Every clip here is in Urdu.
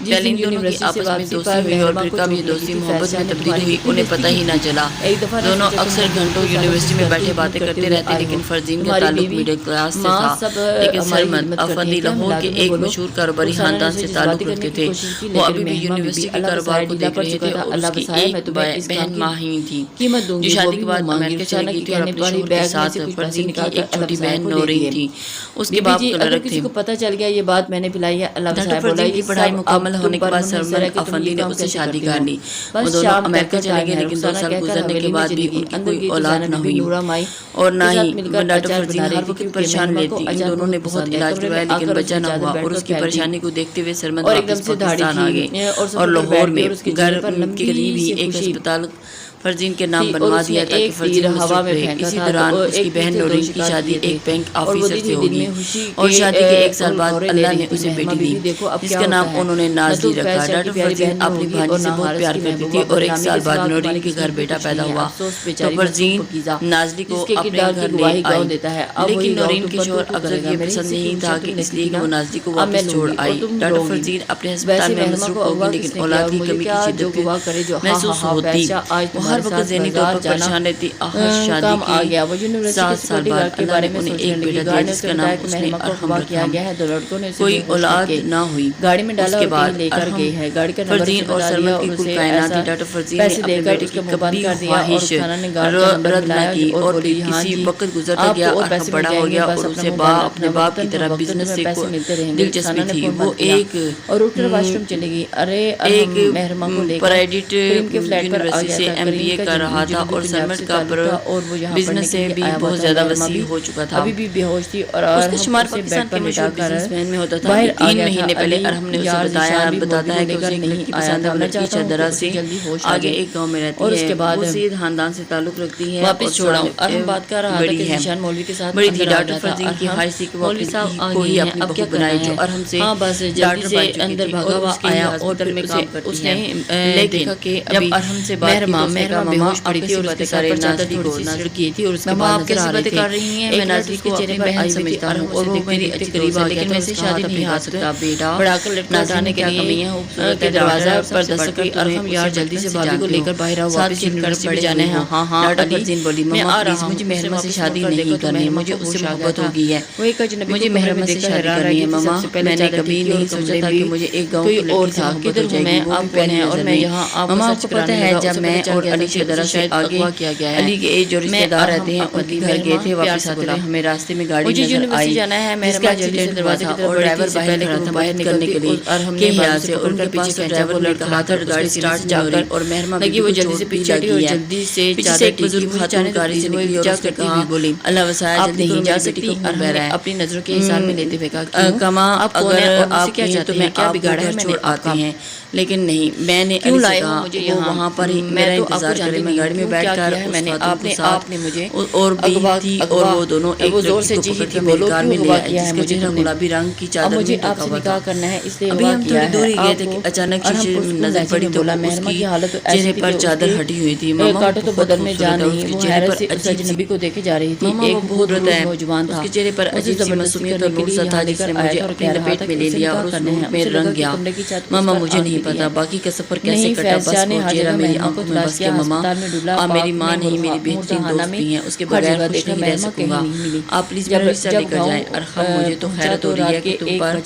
پہلے ان دونوں کی آپس میں دوستی ہوئی اور پھر کب یہ دوستی محبت میں تبدیل ہوئی انہیں پتہ ہی نہ چلا۔ دونوں اکثر گھنٹوں یونیورسٹی میں بیٹھے باتیں کرتے رہتے، لیکن فرزین کا تعلق میڈل کلاس سے تھا، لیکن سرمد افندی لاہور کے ایک مشہور کاروباری خاندان سے تعلق رکھتے تھے۔ وہ ابھی بھی یونیورسٹی کے کاروبار کو دیکھ رہے تھے اور اس کی ایک بہن ماہین تھی جو شادی کے بعد امریکہ چلی گئی تھی اور اپنے شوہر کے ساتھ فرزین کی ایک چھوٹی بہن نورین تھی۔ اس کے باپ کلرک تھے۔ پتہ چل گیا یہ بات میں نے پلائی ہے۔ اللہ ڈاکٹر فرزین کی پڑھائی مکمل ہونے کے بعد سرمد افندی نے اس سے شادی کر لی۔ وہ دونوں امریکہ چلے گئے، لیکن 2 سال گزرنے کے بعد بھی ان کی کوئی اولاد نہ ہوئی اور نہ ہی ڈاکٹر فرزین ہر وقت پریشان رہتی۔ ان دونوں نے بہت علاج کروایا لیکن بچہ نہ ہوا اور اس کی پریشانی کو دیکھتے ہوئے سرمد واپس پاکستان آ گئے اور لاہور میں گھر کے قریب ہی ایک ہسپتال فرزین کے نام بنوا دیا تاکہ فرزین مصروف رہے۔ اسی دوران اس کی بہن نورین کی شادی ایک بینک آفیسر سے ہوگی اور شادی کے 1 سال بعد اللہ نے اسے بیٹی دی جس کا نام انہوں نے نازلی رکھا۔ ڈاکٹر فرزین اپنی بھانجی سے بہت پیار کرتی تھی اور 1 سال بعد نورین کے گھر بیٹا پیدا ہوا تو فرزین نازلی کو اپنے گھر لے آئی، لیکن نورین کے شوہر افضل یہ پسند نہیں تھا کہ اس لیے کہ وہ نازلی کو واپس چھوڑ آئی۔ ڈاکٹر فرزین اپنے ہسپتال میں مصروف ہوگی لیکن اولاد کی کمی کی شدت محسوس ہوتی۔ ہر وقت ذہنی طور پر پریشان رہتی۔ آخر شادی کے 7 سال بعد اللہ نے انہیں ایک بیٹا دیا جس کا نام اس نے ارحم رکھا۔ کوئی اولاد نہ ہوئی۔ گاڑی میں ڈالا اس کے بعد لے کر گئے ہیں، گاڑی کا فرزین اور سرمد کی کل کائنات تھی۔ ڈاکٹر فرزین نے اپنے بیٹے کی کبھی خواہش رد نہ کی اور کسی وقت گزرتا گیا، ارحم بڑا ہو گیا اور اسے اپنے باپ کی طرح بزنس سے دلچسپی تھی۔ وہ ایک واش روم چلے گئی، پرائیویٹ یونیورسٹی سے MBA کر رہا تھا اور سرمد کا بزنس سے بھی بہت زیادہ وسیع ہو چکا تھا۔ ابھی بھی بے ہوش تھی اور اس کا شمار پاکستان کے مشہور بزنس مین میں ہوتا تھا۔ 3 مہینے پہلے ارحم نے اسے بتاتا ہے کہ اسے ایک لڑکی پسند ہے اور لڑکی چدرا سے آگے ایک گاؤں میں رہتی ہے۔ وہ سید خاندان سے تعلق رکھتی ہے واپس چھوڑا ہوں۔ ارحم بات کر رہا تھا کہ ذیشان مولوی کے ساتھ بڑی تھی۔ ڈاکٹر فرزین کی خواہش تھی کہ وہ اپنی بہو کو ہی اپنی بہو بنائے جو ارحم سے ڈاکٹر بن چکی تھی اور اس کے ہاسپٹل میں کام کرتی ہے۔ لیکن جب ارحم سے بات کی تو اس نے کہا ماما پڑی تھی اور اس کے ساتھ نازلی کو نازلی کی تھی اور اس کے بعد آپ کیسی باتیں کر رہی ہیں؟ میں نازلی کو اپنی بہن سمجھتا ہوں اور وہ میری اچھی قریب آ گیا لیکن میں اسے شادی نہیں ہو سکتا بیٹا۔ بڑھا کر لٹکا اٹھانے کے لیے کہ دروازہ پر دستک ہوئی۔ ارحم یار جلدی سے بھابھی کو لے کر باہر آؤ، واپس یونیورسٹی میں جانا ہے۔ ہاں ڈاکٹر فرزین بولی ماما پلیز مجھے محرمہ سے شادی نہیں کرنی ہے، مجھے اس سے محبت ہو گئی ہے، مجھے محرمہ سے شادی کرنی ہے ماما۔ میں نے کبھی نہیں سوچا تھا کہ مجھے ایک گاؤں کی لڑکی سے محبت ہو جائے گی، وہ بھی پہلی نظر میں۔ ماما آپ کو پتہ ہے جب میں اور علی شدرا سے آگے علی کے جو رشتے دار رہتے ہیں ان کے گھر گئے تھے، واپس آتے رہے، ہمیں راستے میں گاڑی نظر آئی جس کا ایکسیڈنٹ ہوا تھا اور ڈرائیور باہر کھڑا تھا باہر نکلنے کے لیے کہ یہاں سے ان کے پیچھے سے ڈرائیور نے کہا تھا گاڑی سٹارٹ جا کر اور محرمہ لگی وہ جلدی سے پیچھے ہٹی اور جلدی سے ایک بزرگ خاتون گاڑی سے نکلی اور اس نے کہا اللہ وسائے جلدی نہیں جا سکتی۔ اپنی نظروں کے حساب میں لیتے ہوئے کہا کما اگر آپ کیا چاہتے ہیں کیا بگاڑا ہے چھوڑ آتے ہیں، لیکن نہیں میں نے کیوں لائے ہو مجھے وہ وہاں پر ہی میرا انتظار کرے میں گاڑی میں بیٹھ کر میں نے آپ نے مجھے اور بھی تھی اور وہ دونوں ایک زور سے پکڑ کر میری کار میں لے آئے جس کا چہرہ گلابی رنگ کی چادر میں ڈھکا ہوا تھا۔ ابھی ہم تھوڑی دور ہی گئے تھے کہ اچانک شیشے میں نظر پڑی تو اس کی چہرے پر چادر ہٹی ہوئی تھی۔ ماما کو بہت خوبصورت ہے، اس کے چہرے پر عجیب سی کو دیکھے جا رہی تھی، ماما وہ بہت نوجوان تھا، اس کے چہرے پر عجیب سی معصومیت اور نور سا تھا جس نے مجھے اپنی لپیٹ میں لے لیا اور اس نور میں رنگ گیا۔ ماما مجھے نہیں پتا باقی کا سفر کیسے کٹا، بس وہ چہرہ میری آنکھوں میں بس گیا۔ ماما آپ میری ماں نہیں میری بہترین دوست بھی ہیں، اس کے بغیر خوش نہیں رہ سکوں گا، آپ پلیز میرا رشتہ لے کر جائیں۔ ارحم مجھے تو حیرت ہو رہی ہے کہ تم پر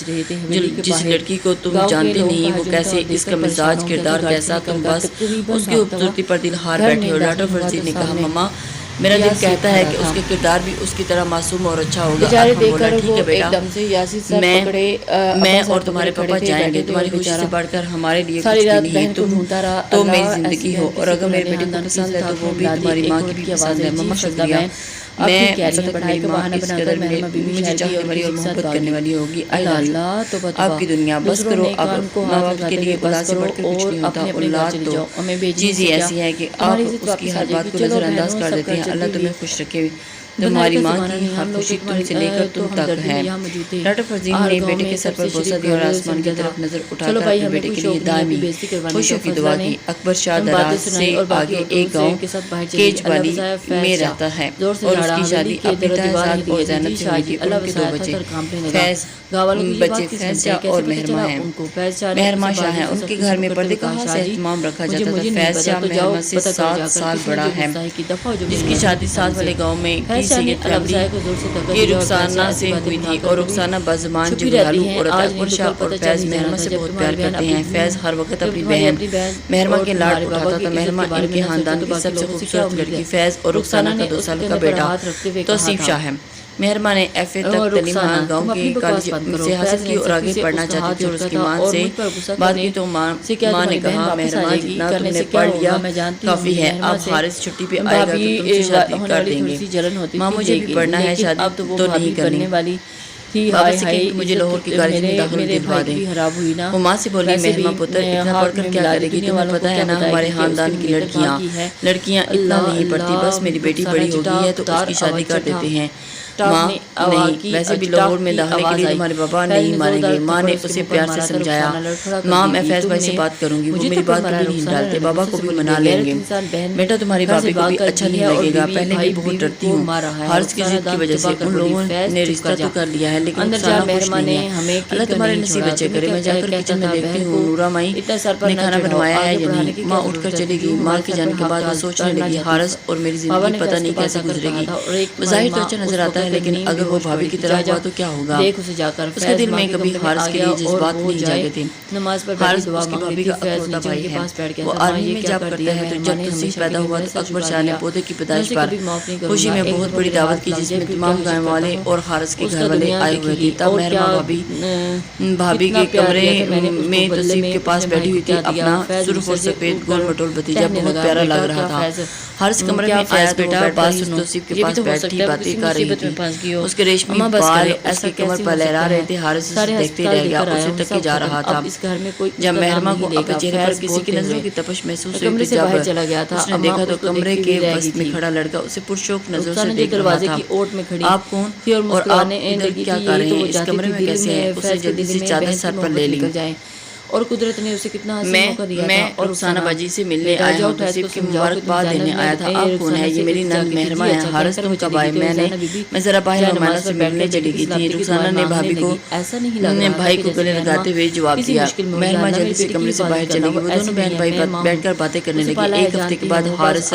جس لڑکی کو تم جانتے نہیں وہ کیسے، اس کا مزاج کردار کیسا، تم بس اس کی خوبصورتی پر دل ہار بیٹھے ہو۔ ڈاکٹر فرزین نے کہا ماما میرا دل کہتا ہے کہ اس کے کردار بھی اس کی طرح معصوم اور اچھا ہوگا۔ ارحم بولا ٹھیک ہے بیٹا، میں اور تمہارے پاپا جائیں گے، تمہاری خوشی سے بڑھ کر ہمارے لیے کچھ بھی نہیں ہے، تم تو میری زندگی ہو اور اگر میرے بیٹے کو پسند ہے تو وہ بھی تمہاری ماں کی بھی پسند ہے۔ ماما شکریہ، میں میری ماں اس قدر مجھے چاہنے والی اور محبت کرنے والی ہوگی۔ اللہ آپ کی دنیا بس کرو، اب ماں باپ کے لیے اولاد سے بڑھ کر کچھ نہیں ہوتا، اولاد تو چیز ہی ایسی ہے کہ آپ اس کی ہر بات کو نظر انداز کر دیتے ہیں۔ اللہ تمہیں خوش رکھے۔ تمہاری ماں کی ہر خوشی تم سے لے کر تم تک ہے۔ ڈاکٹر فرزین نے بیٹے کے سر پر بوسہ دیا اور آسمان کی طرف نظر اٹھا کر اپنے بیٹے کے لیے دائمی خوشیوں کی دعا کی۔ اکبر شاہ دراز سے آگے ایک گاؤں کیج والی میں رہتا ہے اور اس کی شادی اپنی تہذاب اور زینب سے ہوئی تھی اور ان کے 2 بچے فیض شاہ اور مہرمہ ہیں۔ مہرمہ شاہ ہیں، ان کے گھر میں پردے کا خاص اہتمام رکھا جاتا تھا۔ فیض شاہ مہرمہ سے 7 سال بڑا ہے، جس کی شادی ساتھ والے گاؤں میں یہ رخسانہ سے ہوئی تھی اور رخسانہ بازمان جگالو عورت ہے۔ اکبر شاہ اور فیض مہرمہ سے بہت پیار کرتے ہیں۔ فیض ہر وقت اپنی بہن مہرمہ کے لاڈ اٹھاتا تھا۔ مہرمہ ان کے خاندان کی سب سے خوبصورت لڑکی فیض اور رخسانہ کا 2 سال کا بیٹا توصیف شاہ ہے۔ مہرمہ نے FA تک تعلیم گاؤں کے کالج سے حاصل کی اور آگے پڑھنا چاہتی تھی اور اس کی ماں سے بات کی تو ماں نے کہا مہرمہ جتنا تم نے پڑھ لیا کافی ہے، اب حارث چھٹی پہ آئے گا تو تم سے شادی کر دیں گے۔ ماں مجھے بھی پڑھنا ہے، شادی تو نہیں کرنی۔ بابا سے کہیں کہ مجھے لاہور کے کالج میں داخل دلوا دیں۔ وہ ماں سے بولی مہرمہ پتر اتنا پڑھ کر کیا کرے گی، تمہیں پتہ ہے نا ہمارے خاندان کی لڑکیاں اتنا نہیں پڑھتی، بس میری بیٹی بڑی ہو گئی ہے تو اس کی شادی کر دیتے ہیں۔ ماں نہیں، ویسے بھی لاہور میں داخلے کے لیے تمہارے بابا نہیں مانیں گے۔ ماں نے اسے پیار سے سمجھایا، ماں میں فیض بھائی سے بات کروں گی، وہ میری بات کبھی نہیں ڈالتے، بابا کو بھی منا لیں گے۔ بیٹا تمہاری بھابھی کو بھی اچھا نہیں لگے گا، پہلے بھی بہت ڈرتی ہوں، حارث کی ضد کی وجہ سے ان لوگوں نے رشتہ تو کر لیا ہے لیکن رخسانہ خوش نہیں ہے۔ اللہ تمہارے نصیب اچھے کرے۔ میں جا کر کچن میں دیکھتی ہوں نورا مائی نے کھانا بنوایا ہے یا نہیں۔ ماں اٹھ کر چلی گئی۔ ماں کے جانے کے بعد وہ سوچنے لگی حارث اور میری زندگی پتہ نہیں کیسے گزرے گی۔ بظاہر تو اچھا نظر آتا ہے لیکن اگر وہ بھابھی کی طرح ہوا تو کیا ہوگا۔ اس کے دل میں کبھی حارث کے لیے جذبات نہیں جاگے تھے۔ حارث اس کی بھابھی کا اکلوتا بھائی ہے، وہ آرمی میں جاب کرتا ہے۔ تو جب توصیف پیدا ہوا تو اکبر شاہ نے پودے کی پیدائش پر خوشی میں بہت بڑی دعوت کی جس میں تمام گاؤں والے اور حارث کے گھر والے آئے ہوئے تھے۔ تب مہرمہ بھابھی کے کمرے میں توصیف کے پاس بیٹھی ہوئی تھی، اپنا سرخ اور سفید گول مٹول بھتیجا بہت پیارا لگ رہا تھا۔ حارث کمرے میں آیا تو بیٹا توصیف کے پاس بیٹھی باتیں کر رہی تھی۔ اس کے ریشمی بال ایسے کمر پر لہرا رہے تھے۔ حارث اسے دیکھتے رہ گیا، اسے تک جا رہا تھا۔ جب مہرمہ کو اپنے چہرے پر کسی کی نظروں کی تپش محسوس ہوئی تو جب اس نے دیکھا تو کمرے کے وسط میں کھڑا لڑکا اسے پرشوق نظروں سے دیکھ رہا تھا۔ آپ کون اور آپ ادھر کیا کر رہے ہیں، اس کمرے میں کیسے ہیں؟ اس نے جلدی سے چادر سر پر لے لی۔ اور قدرت نے اسے کتنا حسین موقع دیا تھا۔ میں رخسانہ باجی سے ملنے آیا ہوں، توصیف کی مبارکباد دینے آیا تھا۔ آپ کون ہے؟ یہ میری نند مہرمہ ہے۔ حارث تم کب آئے؟ میں ذرا باہر مہمانوں سے ملنے چلی گئی تھی۔ رخسانہ نے بھابھی کو بھائی کو گلے لگاتے ہوئے جواب دیا۔ مہرمہ جلدی سے کمرے سے باہر چلی گئی۔ وہ دونوں بہن بھائی بیٹھ کر باتیں کرنے لگے۔ ایک ہفتے کے بعد حارث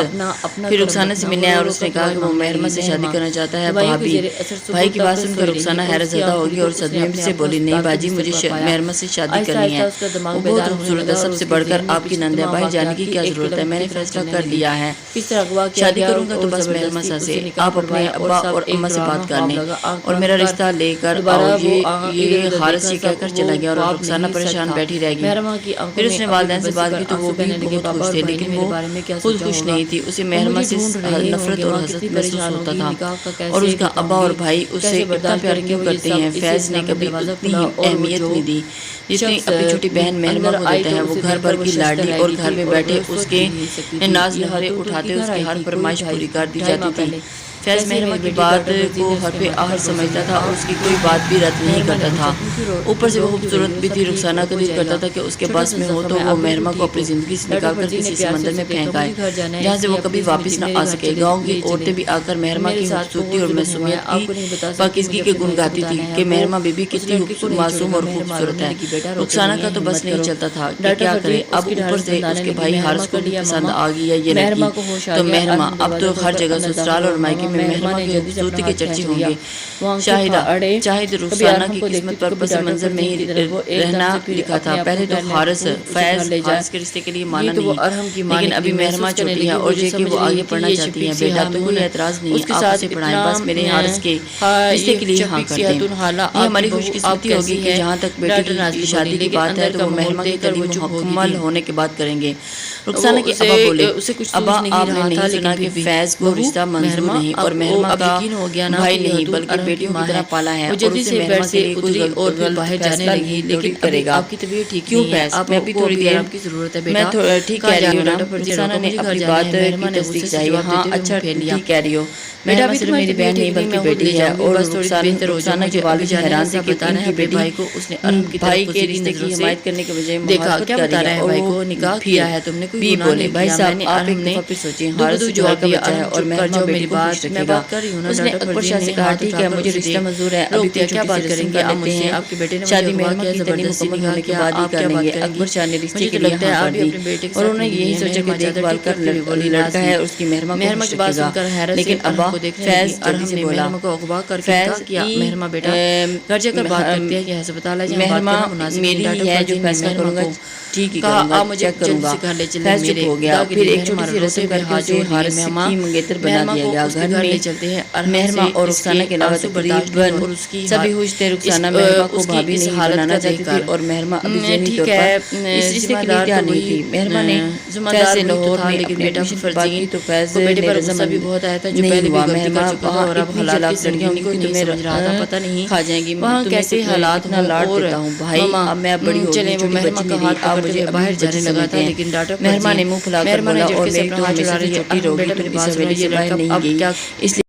پھر رخسانہ سے ملنے آیا اور اس نے کہا کہ وہ مہرمہ سے شادی کرنا چاہتا ہے۔ بھائی کی بات سن کر رخسانہ حیرت زدہ ہوگی اور صدمے سے بولی نہیں باجی، مجھے مہرمہ سے شادی کرنی ہے، وہ بہت خوبصورت ہے، سب سے بڑھ کر آپ کی نند ہے، باہر جانے کی کیا ضرورت ہے، میں نے فیصلہ کر لیا ہے، شادی کروں گا تو بس مہرمہ سے آپ اپنے ابا اور اماں سے بات کر لیں اور میرا رشتہ لے کر آؤ۔ یہ حارث یہ کہہ کر چلا گیا اور رخسانہ پریشان بیٹھی رہ گئی۔ پھر اس نے والدین سے بات کی تو وہ بھی بہت خوش تھے لیکن وہ خود خوش نہیں تھی۔ اسے مہرمہ سے نفرت اور حسد محسوس ہوتا تھا اور اس کا ابا اور بھائی اس سے اتنا پیار کیوں کرتے ہیں۔ فیض نے کبھی اتنی اہمیت نہیں دی جتنی اپنی چھوٹی بہن مہرمہ کو دیتا ہے۔ وہ گھر بھر کی لاڈلی اور گھر میں بیٹھے اس کے ناز نخرے اٹھاتے، اس کی ہر فرمائش پوری کر دی جاتی تھی۔ فیض مہرمہ کی بات کو حرف آخر سمجھتا تھا اور اس کی کوئی بات بھی رد نہیں کرتا تھا۔ اوپر سے وہ خوبصورت بھی تھی۔ رخسانہ قدر کرتا تھا کہ اس کے پاس میں ہو تو وہ مہرمہ کو اپنی زندگی سے نکال کر کسی سمندر میں پھینک آئے جہاں سے وہ کبھی واپس نہ آ سکے۔ گاؤں کی عورتیں بھی آ کر مہرمہ کی خوبصورتی اور معصومیت کی پاکیزگی کے گن گاتی تھی کہ مہرمہ بی بی کتنی معصوم اور خوبصورت ہے۔ رخسانہ کا تو بس نہیں چلتا تھا کہ کیا کرے، اب اوپر سے اس کے بھائی حارث کو بھی پسند آ گئی ہے یہ لڑکی، تو مہرمہ اب تو ہر جگہ سسرال اور مائکے میں مہرمہ کی خوبصورتی کے چرچے ہوں گے۔ شاہد رخسانہ کی قسمت پر پس منظر میں ہی رہنا لکھا تھا۔ پہلے تو حارث کے رشتے کے لیے مانا نہیں، لیکن ابھی مہرمہ چھوٹی ہے اور یہ کہ وہ آگے پڑھنا چاہتی ہے۔ بیٹا تو کوئی اعتراض نہیں، آپ اسے پڑھائیں، بس میرے حارث کے رشتے کے لیے ہاں کر دیں۔ یہ ہماری خوش قسمتی ہوگی کہ جہاں تک بیٹی کی شادی کی بات ہے تو وہ مہرمہ کی تعلیم مکمل ہونے کے بعد کریں گے۔ رخسانہ کے ابا بولے، ابا آپ نے نہیں سنا کہ فیض کو رشتہ منظور نہیں اور مہرما کا بھائی نہیں بلکہ بیٹیوں کی طرح پالا ہے، جلدی سے بیڈ سے اتری اور پھر باہر جانے لگی، لیکن کرے گا۔ آپ کی طبیعت ٹھیک کیوں نہیں ہے، فیض؟ آپ میں ابھی کو تھوڑی دیر آرام کی ضرورت ہے میں بیٹا۔ ٹھیک کہہ رہی ہوں نا، رخسانہ نے اپنی بات کی تصدیق چاہیے۔ ہاں اچھا ٹھیک کہہ رہی ہو، بیٹا ابھی صرف میری بہن نہیں بلکہ بیٹی ہے، اور رخسانہ کے والد حیران تھے کہ ان کی بیٹی بھائی کو اس نے ارم کی بھائی طرف کے پوچھتی رشتے کی نظروں سے حمایت کرنے کے بجائے دیکھا، محبت کیا کر بتا رہی رہے ہے، ہیں اور بھائی وہ کو نکاح پھر کیا ہے تم نے، کوئی بھی گناہ بولے نہیں بھائی کیا، صاحب میں نے آپ ارم ایک نے دفعہ پھر سوچیں، دو ہارث دو بھائی جواب کا دیا، بچہ ہے ارم اور چپ کر مہرما جاؤ بیٹی میری کو خوش بات، میں رکھے گا۔ بات کر رہی ہوں نا اس نے ڈاکٹر اکبر فرزین شاہ نے سے کہا ہاتھ ٹھیک اٹھا ہے کر مجھے اسے رشتہ منظور ہے، ابھی روک تو دیا، کیا چھوٹی سی بات کریں رسم گے کر آپ لیتے مجھ سے، ہیں، آپ کے بیٹے نے مجھے شادی اغوا مہرما کیا، کی اتنی زبردستی مکمل نکاح ہونے کے کیا، بعد ہی آپ کر کیا لیں گے۔ بات کریں گی؟ اکبر شاہ نے رشتے مجھے کے تو لیے لگتا ہاں ہے آپ کر بھی دی، اپنے بیٹے کے اور ساتھ انہوں نے ملی یہی ہوئی ہیں۔ سوچا کہ مہرما دیکھ چادر بھال ٹھیک کر کرتے ہوئے بولی، لڑکا نازنین ہے اس کی مہرما کو مہرما خوش کی بات رکھے سن گا، کر حیرت سے لیکن ابا ارم کو دیکھنے لگی، فیض جلدی ارم سے نے بولا، مہرما کو اغوا کر کے نکاح فیض کیا۔ مہرما بیٹا گھر جا کر بات کرتے ہیں کہ ہسپتال ہے جہاں بات مہرما کرنا مناسب نہیں۔ میری ڈاکٹر ہی ہے، جو فرزین نے فیصلہ مہرما کروں گا کو ٹھیک ہی کہا، کروں گا، آپ مجھے چیک کروں جلدی گا۔ سے گھر لے چلیں، فیض میرے چپ ہو گیا، خدا کے پھر لیے ایک مہرما چھوٹی سی روتے رسم ہوئے کر کے ہاتھ اسے جوڑ لیے۔ حارث مہرما کی منگیتر بنا دیا گیا۔ اس کے گھر گھر میں لے چلتے ہیں، ارم مہرما سے اور اس رخسانہ کے علاوہ آنسو برداشت نہیں اور اس کی سبھی خوش تھے۔ رخسانہ مہرما کو بھابھی اس نہیں حالت بنانا کا چاہتی دیکھ تھی، کر اور مہرما ابھی ذہنی طور ٹھیک پر ہے، اس رشتے ذمہ کے لیے دار تیار تو نہیں وہی تھی۔ مہرما نے ذمہ فیض دار سے وہی تو لاہور تھا، میں لیکن اپنے بیٹا ایڈمیشن کی بات فرزین کی تو فیض کو بیٹے نے پر غصہ رضامند بھی بہت آیا تھا، جو نہیں پہلے بھی ہوا۔ غلطی کر مہرما چکا تھا اور اب اتنی حالات کی چلاک لڑکی ہوں سنگینی کو کہ نہیں تمہیں سمجھ رہا تھا۔ پتہ نہیں کھا جائیں گی، وہاں تمہیں کیسے تو حالات اتنا ہوں، لاڈ اور دیتا ہوں بھائی، ماما اب میں بڑی ہو چلے گئی، وہ چھوٹی مہرما بچی کا میری، ہاتھ آپ پکڑتے مجھے ہوئے ابھی باہر بچی جانے لگا سمجھتے تھا، ہیں۔ لیکن ڈاکٹر مہرما فرزین نے منہ پھلا کر مہرما نے بولا، اور جھٹکے سے میری اپنا تو ہاتھ ہمیشہ چھڑا سے لیا۔ چھوٹی ارم رہوگی، بیٹا تم میری اس بات سنو، حویلی یہ سے باہر لڑکا نہیں اب گئی، کیا اس لیے